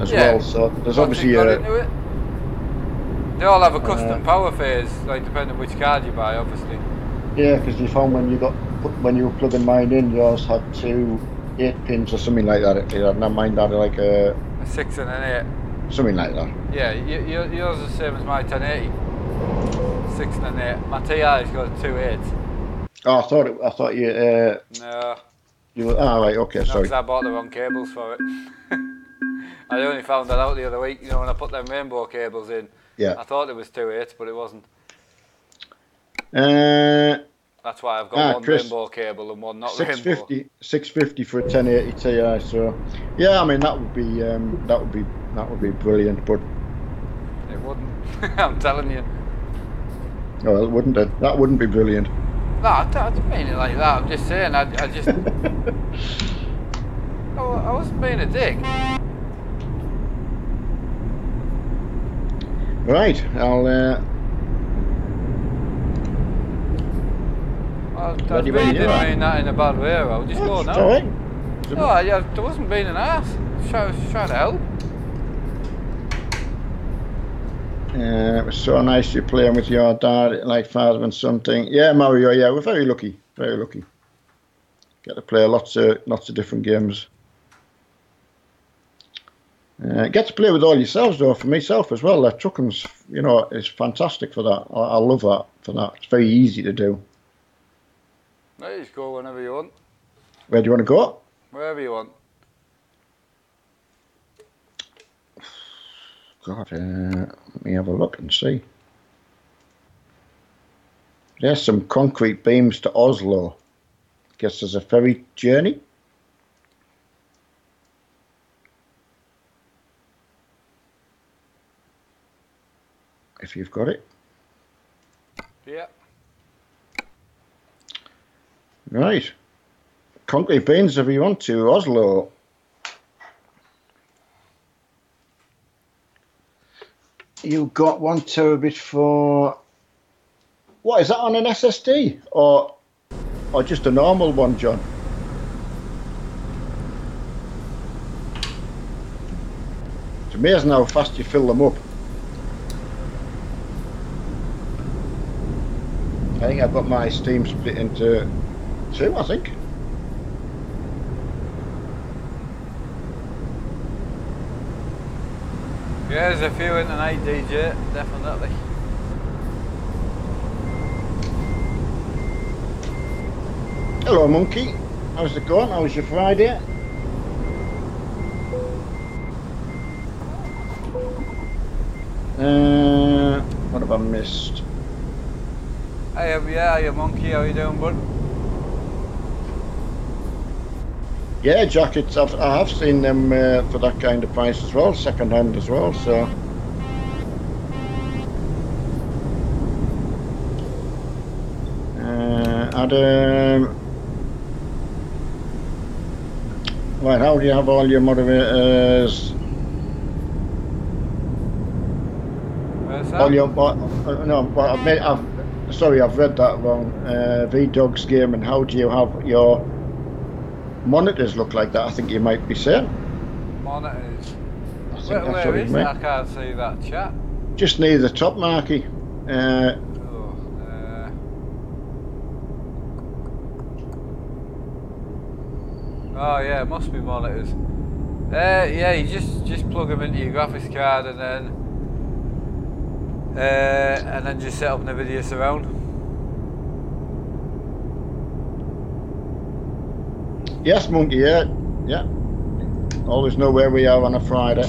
as Yeah. well. So there's Once obviously you've got into it, they all have a custom power phase, like depending which card you buy, obviously. yeah, because you found when you were plugging mine in, yours had 2 8-pins or something like that. It had, not mine had like A 6 and an 8. something like that. Yeah, yours is the same as my 1080. 6 and an 8. My TI's got 2 8s. Oh, I thought you No, you were right. Okay, no, sorry. because I bought the wrong cables for it. I only found that out the other week, you know, when I put them rainbow cables in. Yeah. I thought it was 2 8s, but it wasn't. That's why I've got one Chris, rainbow cable and one not rainbow. 650 for a 1080 Ti. So yeah, I mean that would be brilliant, but It wouldn't. I'm telling you. no, it wouldn't. That wouldn't be brilliant. No, I didn't mean it like that. I'm just saying. I just. I wasn't being a dick. Right, I'll. I Ready really when you didn't are. mean that in a bad way. I'll just go It's now. all right. No, I wasn't being an ass. I was trying to help. It was so nice you playing with your dad, like father and something. Yeah, Mario. Yeah, we're very lucky. Very lucky. Get to play lots of different games. Get to play with all yourselves though. For myself as well, Trucken's, you know, is fantastic for that. I love that for that. It's very easy to do. No, you just go whenever you want. Where do you want to go? Wherever you want. God, let me have a look and see. There's some concrete beams to Oslo. Guess there's a ferry journey. If you've got it. Yeah. Right. Concrete beams if you want to, Oslo. You got 1 terabit for... What, is that on an SSD? Or just a normal one, John? It's amazing how fast you fill them up. I think I've got my Steam split into 2, I think. Yeah, there's a few in tonight, DJ. Definitely. Hello, Monkey. How's it going? How was your Friday? What have I missed? Hey, Monkey, how you doing, bud? Yeah, jackets. I have seen them for that kind of price as well, second hand as well. So. Adam. Right, how do you have all your motivators? Where's that? All your no, but I've sorry, I've read that wrong. V Dogs game, and how do you have your monitors look like that, I think you might be saying. Monitors. I think Where, that's where what he is it? meant. I can't see that chat. Just near the top, Marky. Oh, oh yeah, it must be monitors. Yeah, you just plug them into your graphics card and then just set up NVIDIA Surround. Yes, Monkey, yeah. Yeah. Always know where we are on a Friday.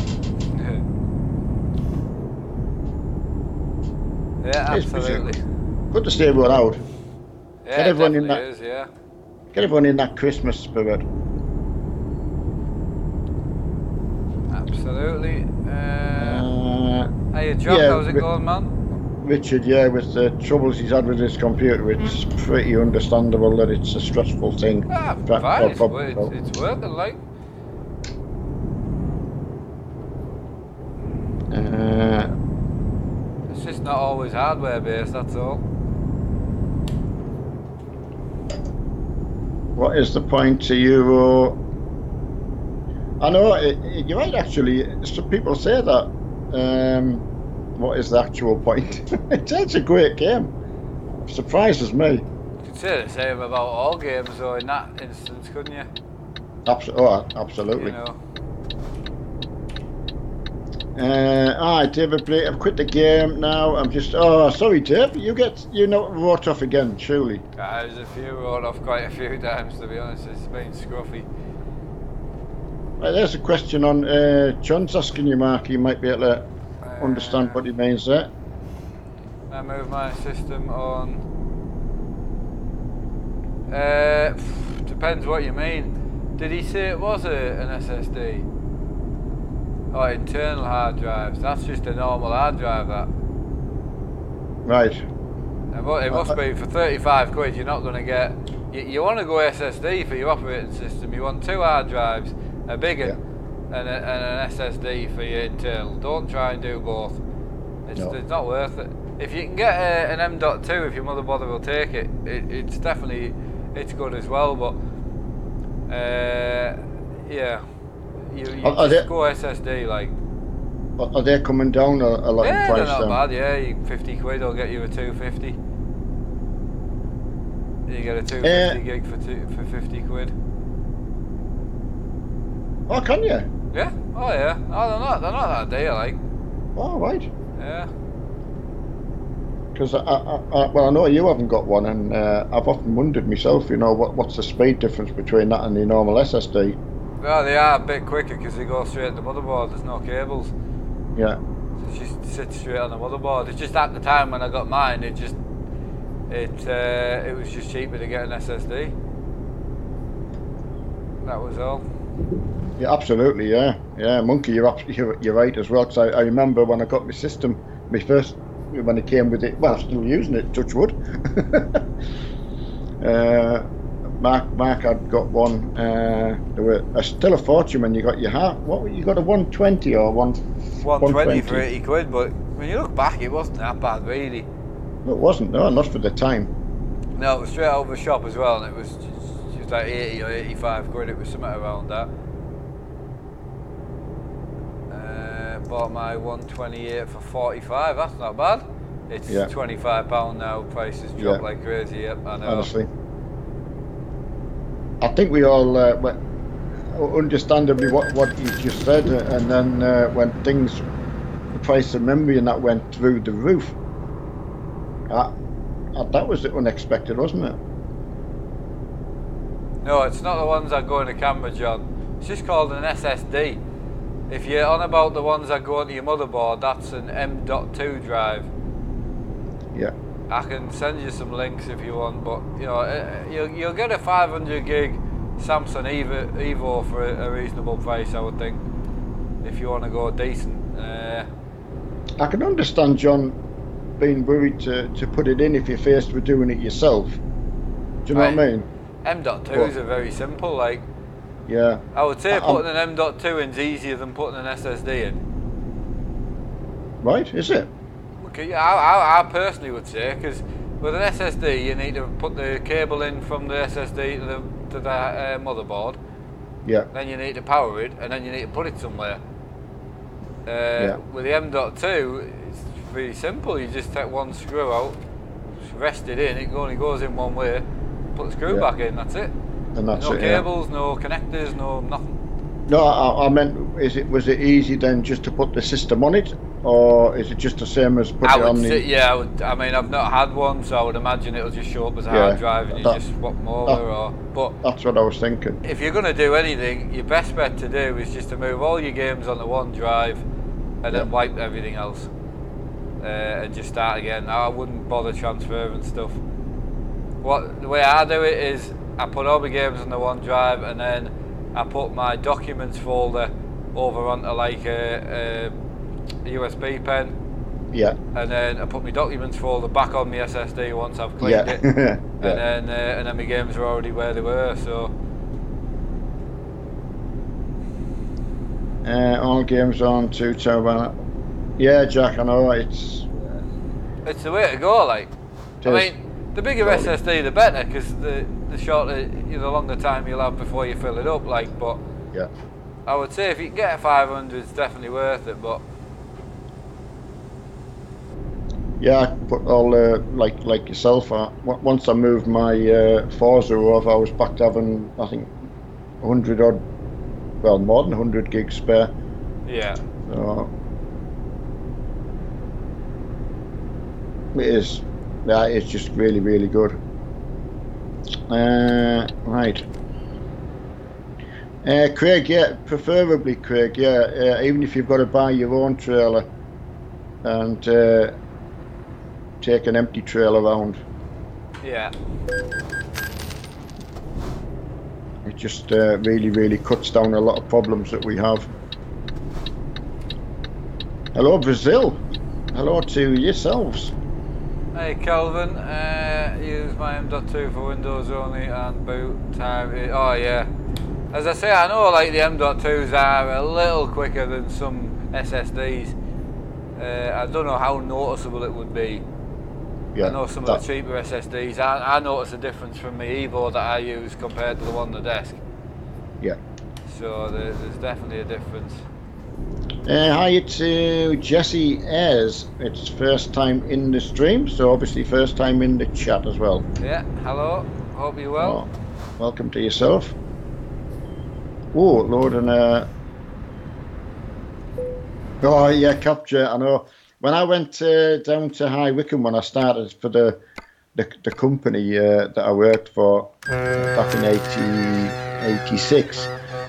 Yeah, It's absolutely. good to see everyone out. Yeah, Get it everyone in definitely that. is, yeah. Get everyone in that Christmas spirit. Absolutely. Hey, John, Yeah, how's it going, man? Richard, yeah, with the troubles he's had with his computer, it's pretty understandable that it's a stressful thing. Ah, Well, fine, it's working, like. It's just not always hardware based, that's all. What is the point to you? I know you're right. Actually, some people say that. What is the actual point? It's a great game. Surprises me. You could say the same about all games, though, in that instance, couldn't you? Absolutely. You know. Alright, David Blake, I've quit the game now. I'm just. Oh, sorry, Dave. You know, wrote off again, surely. There's a few wrote off quite a few times, to be honest. It's been scruffy. Right, there's a question on John's asking you, Mark. You might be able to understand what he means there. I move my system on. Depends what you mean. Did he say it was an SSD? Oh, internal hard drives. That's just a normal hard drive, that. Right. It must be for 35 quid. You're not going to get. You want to go SSD for your operating system. You want 2 hard drives, a big one, and an SSD for your internal. Don't try and do both. It's not worth it. If you can get an M.2, if your motherboard will take it, it's definitely good as well. But yeah. You just go SSD, like. Are they coming down a lot in price? Yeah, they're not bad. Yeah, 50 quid will get you a 250. You get a 250 gig for 50 quid. Oh, can you? Yeah. Oh yeah. Oh, they're not that dear, like. Oh, right. Yeah. Because I know you haven't got one, and I've often wondered myself. You know, what's the speed difference between that and the normal SSD? Well, they are a bit quicker because they go straight to the motherboard. There's no cables. Yeah. It just sits straight on the motherboard. It's just at the time when I got mine, it was just cheaper to get an SSD. That was all. Yeah, absolutely. Yeah, Monkey, you're right as well. Because I remember when I got my system, when it came with it. Well, I'm still using it. Touch wood. Mark had got one. There were still a fortune when you got your hat. You got a 120 or 120 for 80 quid, but when you look back, it wasn't that bad, really. It wasn't. No, not for the time. No, it was straight out of the shop as well, and it was just like 80 or 85 quid. It was something around that. Bought my 128 for 45. That's not bad. It's £25 now. Prices drop like crazy. Yep, I know. Honestly. I think we all understandably what you just said, and then when the price of memory and that went through the roof, that was unexpected, wasn't it? No, it's not the ones that go into camera, John. It's just called an SSD. If you're on about the ones that go into your motherboard, that's an M.2 drive. Yeah. I can send you some links if you want, but you know you'll get a 500 gig Samsung Evo for a reasonable price, I would think, if you want to go decent. I can understand John being worried to put it in if you're faced with doing it yourself. Do you know what I mean? M.2s are very simple, like. Yeah. I would say putting an M.2 in is easier than putting an SSD in. Right? Is it? Okay, I personally would say, because with an SSD you need to put the cable in from the SSD to onto the motherboard. Yeah. Then you need to power it, and then you need to put it somewhere. Yeah. With the M.2, it's really simple. You just take one screw out, rest it in. It only goes in one way. Put the screw back in. That's it. And that's no it. cables, no connectors, no nothing. No, I meant, was it easy then just to put the system on it, or is it just the same as putting it on the? Yeah, I mean, I've not had one, so I would imagine it'll just show up as a hard drive, and you just swap them over. But that's what I was thinking. If you're going to do anything, your best bet to do is just to move all your games onto one drive, and then wipe everything else, and just start again. I wouldn't bother transferring stuff. The way I do it is I put all my games on the one drive, and then I put my documents folder over onto like a USB pen. Yeah. And then I put my documents folder back on my SSD once I've cleaned it. And then my games are already where they were. So. All games on 2 terabyte. Yeah, Jack, I know it's the way to go. Like, I mean, the bigger SSD, the better, because the shorter, the longer time you'll have before you fill it up. Like, but yeah, I would say if you can get a 500, it's definitely worth it. But yeah, I put all like yourself. Once I moved my Forza over, I was back to having, I think, 100 odd, well, more than 100 gigs spare. Yeah. So it is. Yeah, it's just really, really good. Right. Craig, yeah, preferably Craig, yeah, even if you've got to buy your own trailer and take an empty trailer around. Yeah. It just really, really cuts down a lot of problems that we have. Hello, Brazil. Hello to yourselves. Hey Calvin, use my M.2 for Windows only and boot time. Oh yeah. As I say, I know like the M.2s are a little quicker than some SSDs. I don't know how noticeable it would be. Yeah, I know some of the cheaper SSDs. I notice a difference from the Evo that I use compared to the one on the desk. Yeah. So there's definitely a difference. Hi to Jesse Ayres. It's first time in the stream, so obviously first time in the chat as well. Yeah, hello. Hope you're well. Oh, welcome to yourself. Oh, Lord, and oh yeah, Capture. I know. When I went down to High Wycombe when I started for the company that I worked for back in 86,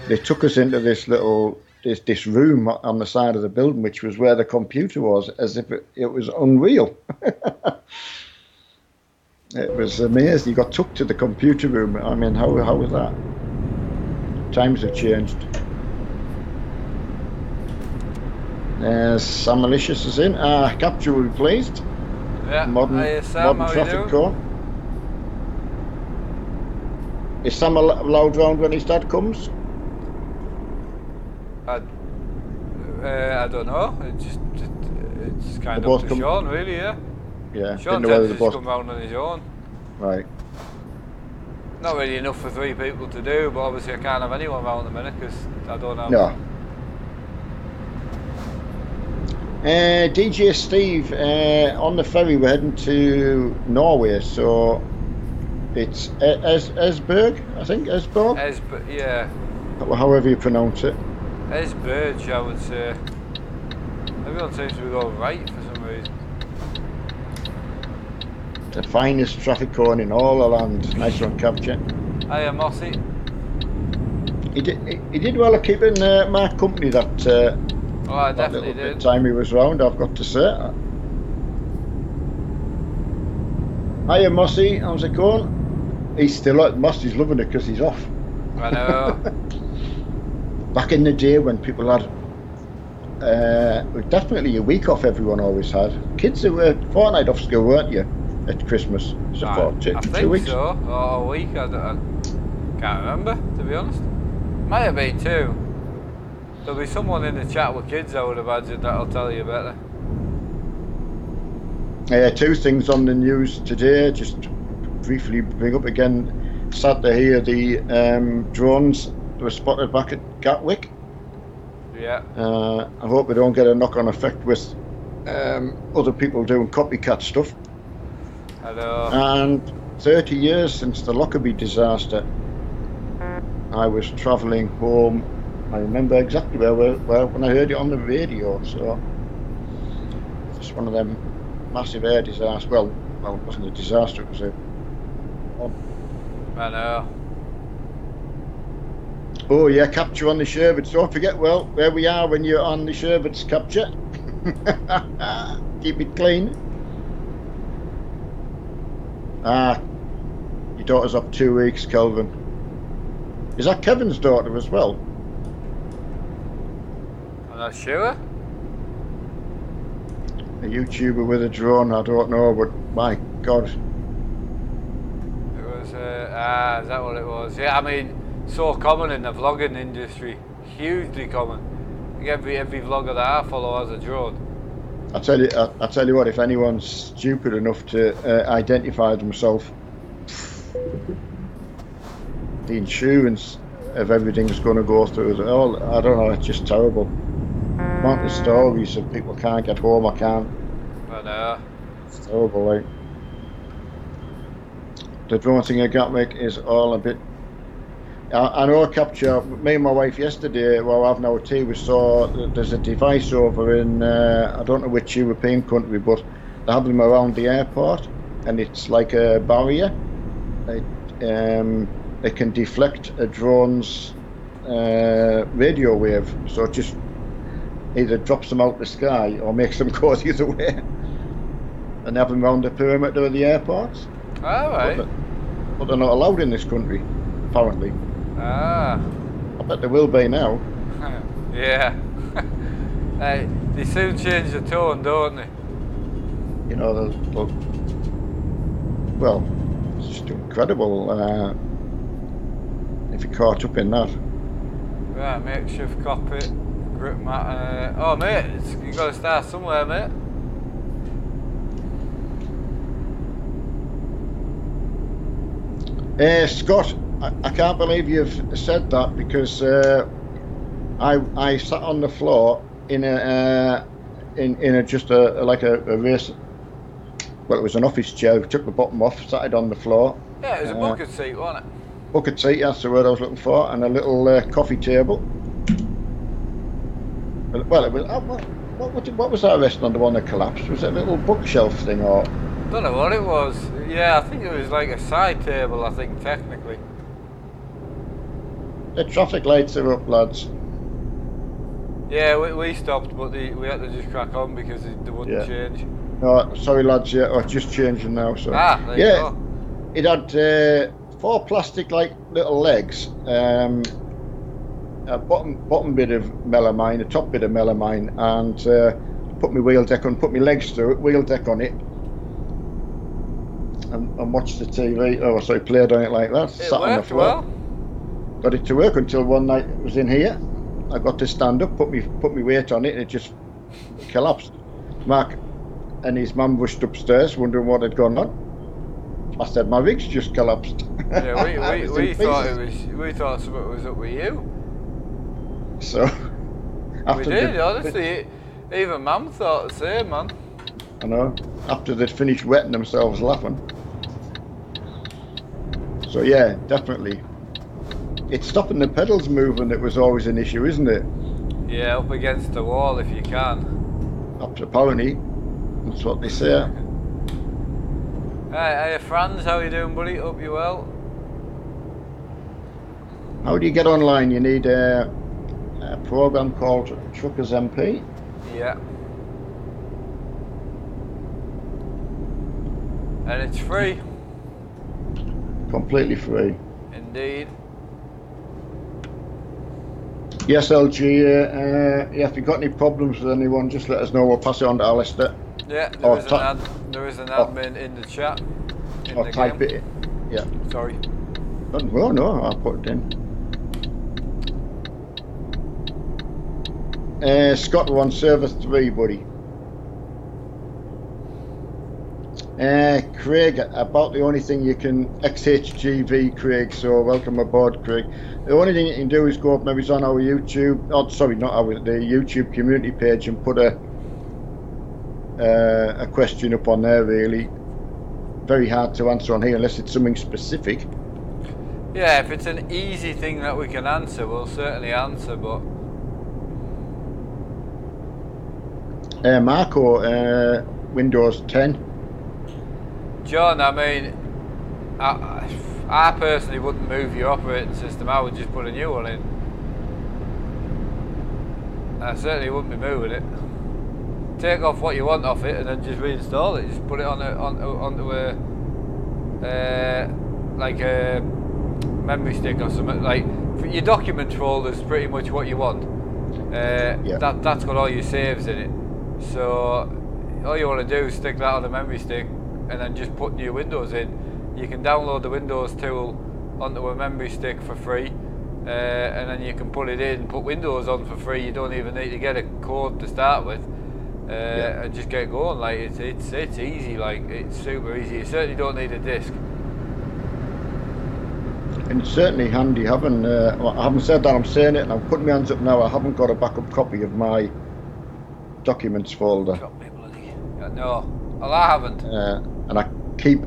they took us into this little this room on the side of the building, which was where the computer was, as if it was unreal. It was amazing. You got took to the computer room. I mean, how was that? Times have changed. Sam Malicious is in. Capture will be pleased. Yeah. Modern Sam, traffic cone. Is Sam allowed round when his dad comes? I don't know. It's kind of up to Sean, really, yeah. Yeah. Sean tends to just come round on his own. Right. Not really enough for 3 people to do, but obviously I can't have anyone round at the minute because I don't have. No. DJ Steve, on the ferry we're heading to Norway, so it's Esbjerg, I think, Esbjerg? Yeah. However you pronounce it. Esbjerg, I would say. Everyone seems to be going right for some reason. The finest traffic cone in all the land. Nice one, Capture. Hiya, Mossy. He did well at keeping my company that. Oh, I definitely did. Time he was round, I've got to say. Hiya, Mossy. How's it going? He's still Mossy's loving it because he's off. I know. Back in the day when people had definitely a week off, everyone always had. Kids who were fortnight off school, weren't you, at Christmas? So I think 2 weeks. so. Or a week. I can't remember, to be honest. Might have been 2. There'll be someone in the chat with kids, I would imagine, that'll tell you better. 2 things on the news today, just briefly bring up again. sad to hear the drones were spotted back at Gatwick. Yeah. I hope we don't get a knock-on effect with other people doing copycat stuff. Hello. And 30 years since the Lockerbie disaster, I was travelling home. I remember exactly where when I heard it on the radio. So it's one of them massive air disasters. Well, it wasn't a disaster. It was a. I know. Oh yeah, capture on the Sherwoods. Don't forget, well, where we are when you're on the Sherwoods capture. Keep it clean. Your daughter's up 2 weeks, Kelvin. Is that Kevin's daughter as well? I'm not sure. A YouTuber with a drone, I don't know, but my God. It was, is that what it was? Yeah, I mean, so common in the vlogging industry. Hugely common. Like every vlogger that I follow has a drone. I tell you what, if anyone's stupid enough to identify themselves, the insurance of everything's going to go through. I don't know, it's just terrible. Amount of stories of people can't get home, I can't. I know. It's terrible, like. The drone thing at Gatwick is all a bit. I know capture. Me and my wife yesterday, while having our tea, we saw there's a device over in I don't know which European country, but they have them around the airport, and it's like a barrier. It can deflect a drone's radio wave, so it just either drops them out the sky or makes them go the other way, and have them around the perimeter of the airports. All right. But they're not allowed in this country, apparently. Ah. I bet they will be now. Yeah. Hey, they soon change the tone, don't they? You know, well, it's just incredible if you're caught up in that. Right, makeshift cockpit, grip mat. Oh, mate, you got to start somewhere, mate. Scott, I can't believe you've said that, because I sat on the floor in a just like a race. Well, it was an office chair. We took the bottom off, sat it on the floor. Yeah, it was a bucket seat, wasn't it? Bucket seat, that's the word I was looking for, and a little coffee table. Well, it was. What was that resting on, the one that collapsed? Was it a little bookshelf thing, or? Don't know what it was. Yeah, I think it was like a side table, I think, technically. The traffic lights are up, lads. Yeah, we stopped, but we had to just crack on because they wouldn't change. No, sorry, lads, yeah, oh, just changing now, so. There you go. It had 4 plastic-like little legs, a bottom bit of melamine, a top bit of melamine, and put my wheel deck on, put my legs through it, wheel deck on it, and watched the TV. Oh, so I played on it like that. It sat on the floor. Well. Got it to work until one night it was in here. I got to stand up, put me weight on it, and it just collapsed. Mark and his mum rushed upstairs, wondering what had gone on. I said, my rig's just collapsed. Yeah, we thought we thought something was up with you. So We did, honestly. Even Mum thought the same, man. I know. After they'd finished wetting themselves laughing. So yeah, definitely. It's stopping the pedals moving that was always an issue, isn't it? Yeah, up against the wall if you can. Apparently, that's what they say. Hey, Franz, how you doing, buddy? Hope you're well. How do you get online? You need a program called Truckers MP. Yeah. And it's free. Completely free. Indeed. Yes, LG, yeah, if you've got any problems with anyone, just let us know. We'll pass it on to Alistair. Yeah, there is an admin in the chat. Or type it in. Yeah. Sorry. Well, no, I'll put it in. Scott, we're on server 3, buddy. Craig, about the only thing you can XHGV, Craig. So welcome aboard, Craig. The only thing you can do is go up, maybe it's on our YouTube. Oh, sorry, not our the YouTube community page, and put a question up on there. Really, very hard to answer on here unless it's something specific. Yeah, if it's an easy thing that we can answer, we'll certainly answer. But Marco, Windows 10. John, I mean, I personally wouldn't move your operating system. I would just put a new one in. I certainly wouldn't be moving it. Take off what you want off it and then just reinstall it. Just put it onto a like a memory stick or something. Like for your document folder is pretty much what you want. Yeah. That's got all your saves in it. So all you want to do is stick that on a memory stick and then just put new Windows in. You can download the Windows tool onto a memory stick for free, and then you can put it in, put Windows on for free. You don't even need to get a code to start with, and just get going. Like it's easy. Like it's super easy. You certainly don't need a disk. And it's certainly handy having. Well, I haven't said that. I'm saying it, and I'm putting my hands up now. I haven't got a backup copy of my documents folder. No, well, I haven't. And I keep